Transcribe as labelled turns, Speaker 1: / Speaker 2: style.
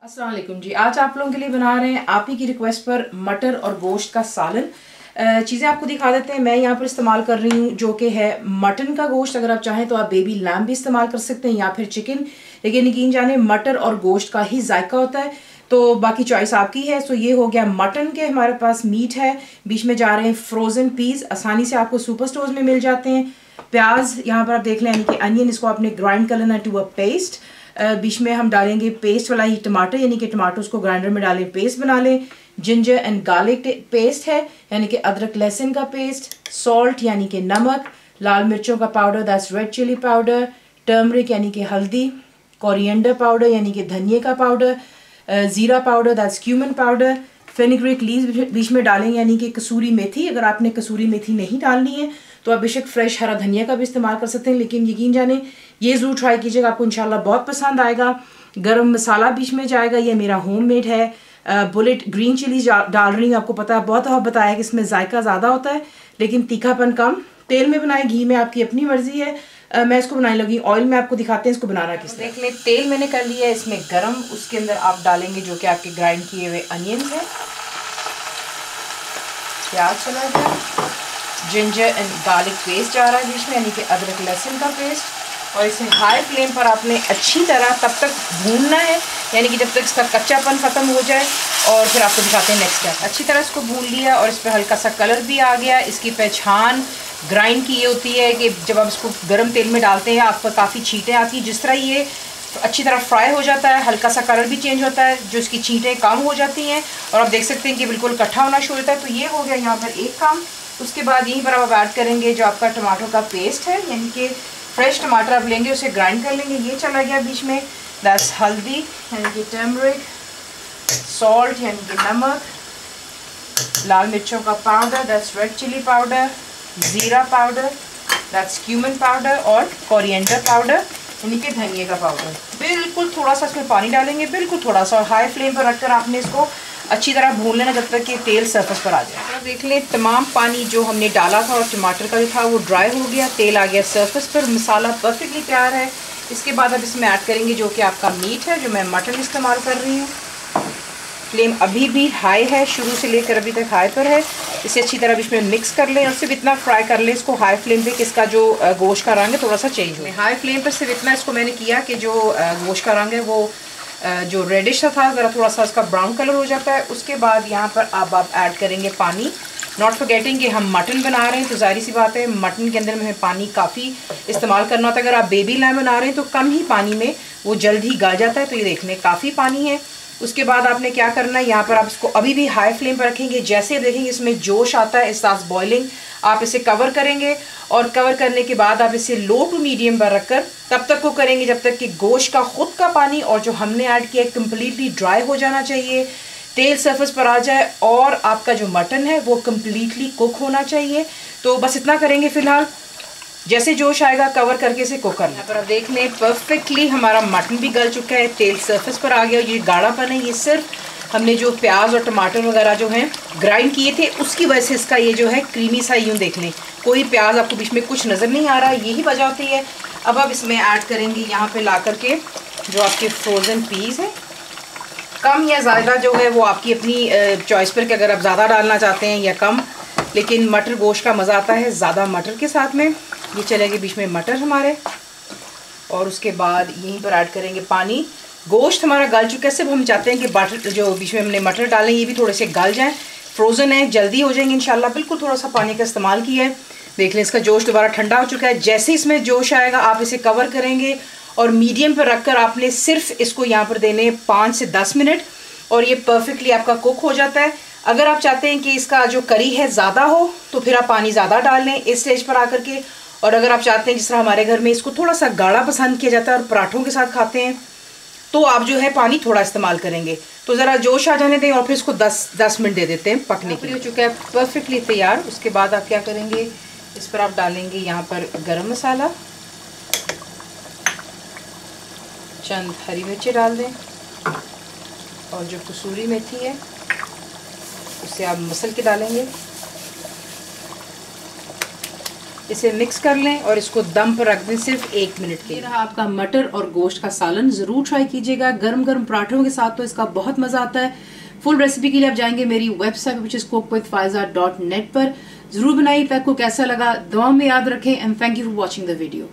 Speaker 1: अस्सलाम वालेकुम जी। आज आप लोगों के लिए बना रहे हैं आप ही की रिक्वेस्ट पर मटर और गोश्त का सालन। चीज़ें आपको दिखा देते हैं। मैं यहाँ पर इस्तेमाल कर रही हूँ जो कि है मटन का गोश्त। अगर आप चाहें तो आप बेबी लैम्ब भी इस्तेमाल कर सकते हैं या फिर चिकन, लेकिन यकीन जाने मटर और गोश्त का ही जायका होता है, तो बाकी चॉइस आपकी है। सो ये हो गया मटन के, हमारे पास मीट है, बीच में जा रहे हैं फ्रोज़न पीस, आसानी से आपको सुपर स्टोर्स में मिल जाते हैं। प्याज यहाँ पर आप देख लें, यानी कि अनियन, इसको आपने ग्राइंड कर लेना टू अ पेस्ट। बीच में हम डालेंगे पेस्ट वाला ही टमाटर, यानी कि टमाटोस को ग्राइंडर में डालें, पेस्ट बना लें। जिंजर एंड गार्लिक पेस्ट है, यानी कि अदरक लहसुन का पेस्ट। सॉल्ट यानी कि नमक। लाल मिर्चों का powder, that's red chilli powder. Turmeric यानी कि हल्दी। कोरिएंडर पाउडर यानी कि धनिया का पाउडर। ज़ीरा powder, that's cumin powder. Fenugreek leaves बीच में डालेंगे, यानी कि कसूरी मेथी। अगर आपने कसूरी मेथी नहीं डालनी है तो आप बेशक फ्रेश हरा धनिया का भी इस्तेमाल कर सकते हैं, लेकिन यकीन जाने ये ज़रूर ट्राई कीजिएगा, आपको इंशाल्लाह बहुत पसंद आएगा। गरम मसाला बीच में जाएगा, ये मेरा होममेड है। बुलेट ग्रीन चिलीज डाल रही हूँ। आपको पता है, बहुत दफ़ा बताया कि इसमें जायका ज़्यादा होता है लेकिन तीखापन कम। तेल में बनाए, घी में, आपकी अपनी मर्जी है। मैं इसको बनाने लगी ऑयल में, आपको दिखाते हैं इसको बनाना किस तरह। देख लें, तेल मैंने कर लिया है इसमें गरम। उसके अंदर आप डालेंगे जो कि आपके ग्राइंड किए हुए अनियंस हैं। प्याज चला गया, जिंजर एंड गार्लिक पेस्ट जा रहा है बीच में, यानी कि अदरक लहसुन का पेस्ट। और इसे हाई फ्लेम पर आपने अच्छी तरह तब तक भूनना है, यानी कि जब तक इसका कच्चापन ख़त्म हो जाए। और फिर आपको दिखाते हैं नेक्स्ट स्टेप। अच्छी तरह इसको भून लिया और इस पर हल्का सा कलर भी आ गया। इसकी पहचान ग्राइंड की ये होती है कि जब आप इसको गर्म तेल में डालते हैं आप पर काफ़ी छींटें आती हैं। जिस तरह ये अच्छी तरह फ्राई हो जाता है, हल्का सा कलर भी चेंज होता है, जो इसकी छींटें कम हो जाती हैं और आप देख सकते हैं कि बिल्कुल इकट्ठा होना शुरू होता है। तो ये हो गया यहाँ पर एक काम। उसके बाद यहीं पर आप ऐड करेंगे जो आपका टमाटो का पेस्ट है, यानी कि फ्रेश टमाटर आप लेंगे, उसे ग्राइंड कर लेंगे। ये चला गया बीच में। दैट्स हल्दी यानी कि टर्मरिक। सॉल्ट यानी कि नमक। लाल मिर्चों का powder, that's red chilli powder. ज़ीरा पाउडर, दैट्स क्यूमन पाउडर। और कोरिएंडर पाउडर यानी कि धनिया का पाउडर। बिल्कुल थोड़ा सा इसमें पानी डालेंगे, बिल्कुल थोड़ा सा, और हाई फ्लेम पर रखकर आपने इसको अच्छी तरह भून लेना जब तक कि तेल सरफेस पर आ जाए। तो देख लें, तमाम पानी जो हमने डाला था और टमाटर का जो था वो ड्राई हो गया, तेल आ गया सरफेस पर, मसाला परफेक्टली तैयार है। इसके बाद अब इसमें ऐड करेंगे जो कि आपका मीट है, जो मैं मटन इस्तेमाल कर रही हूँ। फ्लेम अभी भी हाई है, शुरू से लेकर अभी तक हाई पर है। इसे अच्छी तरह इसमें मिक्स कर लें और सिर्फ इतना फ्राई कर लें इसको हाई फ्लेम पे कि इसका जो गोश्त का रंग है थोड़ा सा चेंज हो। हाई फ्लेम पर सिर्फ इतना इसको मैंने किया कि जो गोश्त का रंग है वो जो रेडिश था ज़रा थोड़ा सा इसका ब्राउन कलर हो जाता है। उसके बाद यहाँ पर अब आप ऐड करेंगे पानी। नॉट फॉरगेटिंग कि हम मटन बना रहे हैं तो जाहिर सी बात है मटन के अंदर में पानी काफ़ी इस्तेमाल करना होता है। अगर आप बेबी लैम्ब बना रहे हैं तो कम ही पानी में वो जल्द ही गल जाता है। तो ये देख लें, काफ़ी पानी है। उसके बाद आपने क्या करना है, यहाँ पर आप इसको अभी भी हाई फ्लेम पर रखेंगे। जैसे देखेंगे इसमें जोश आता है, एहसास बॉइलिंग, आप इसे कवर करेंगे और कवर करने के बाद आप इसे लो टू मीडियम पर रखकर तब तक को करेंगे जब तक कि गोश्त का खुद का पानी और जो हमने ऐड किया कम्प्लीटली ड्राई हो जाना चाहिए, तेल सरफेस पर आ जाए और आपका जो मटन है वो कम्प्लीटली कुक होना चाहिए। तो बस इतना करेंगे फ़िलहाल। जैसे जोश आएगा कवर करके इसे कुक करना। यहाँ पर आप देख लें, परफेक्टली हमारा मटन भी गल चुका है, तेल सरफेस पर आ गया। ये गाढ़ापन है, ये सिर्फ हमने जो प्याज और टमाटर वगैरह जो हैं ग्राइंड किए थे उसकी वजह से इसका ये जो है क्रीमी सा, यूँ देख लें, कोई प्याज आपको बीच में कुछ नज़र नहीं आ रहा, यही वजह होती है। अब आप इसमें ऐड करेंगे यहाँ पर ला करके जो आपके फ्रोज़न पीस है। कम या ज़्यादा जो है वो आपकी अपनी चॉइस पर, कि अगर आप ज़्यादा डालना चाहते हैं या कम, लेकिन मटर गोश्त का मज़ा आता है ज़्यादा मटर के साथ में। ये चलेंगे बीच में मटर हमारे, और उसके बाद यहीं पर ऐड करेंगे पानी। गोश्त हमारा गल चुका है, सिर्फ हम चाहते हैं कि बटर जो बीच में हमने मटर डालें ये भी थोड़े से गल जाएं। फ्रोज़न है, जल्दी हो जाएंगे इंशाल्लाह। बिल्कुल थोड़ा सा पानी का इस्तेमाल किया है। देख लें, इसका जोश दोबारा ठंडा हो चुका है। जैसे इसमें जोश आएगा आप इसे कवर करेंगे और मीडियम पर रखकर आपने सिर्फ इसको यहाँ पर देने 5 से 10 मिनट, और ये परफेक्टली आपका कुक हो जाता है। अगर आप चाहते हैं कि इसका जो करी है ज़्यादा हो तो फिर आप पानी ज़्यादा डाल लें इस स्टेज पर आकर के। और अगर आप चाहते हैं, जिस तरह हमारे घर में इसको थोड़ा सा गाढ़ा पसंद किया जाता है और पराठों के साथ खाते हैं, तो आप जो है पानी थोड़ा इस्तेमाल करेंगे। तो ज़रा जोश आ जाने दें और फिर इसको 10 मिनट दे देते हैं पकने के लिए। हो चुका है परफेक्टली तैयार। उसके बाद आप क्या करेंगे, इस पर आप डालेंगे यहाँ पर गरम मसाला, चंद हरी मिर्ची डाल दें, और जो कसूरी मेथी है उसे आप मसल के डालेंगे। इसे मिक्स कर लें और इसको दम पर रख दें सिर्फ 1 मिनट के लिए। रहा आपका मटर और गोश्त का सालन, ज़रूर ट्राई कीजिएगा गर्म गर्म पराठों के साथ, तो इसका बहुत मज़ा आता है। फुल रेसिपी के लिए आप जाएंगे मेरी वेबसाइट विच इज़ cookWithFaiza.net पर। ज़रूर बनाइए, आपको कैसा लगा दुआ में याद रखें, and thank you for watching the video.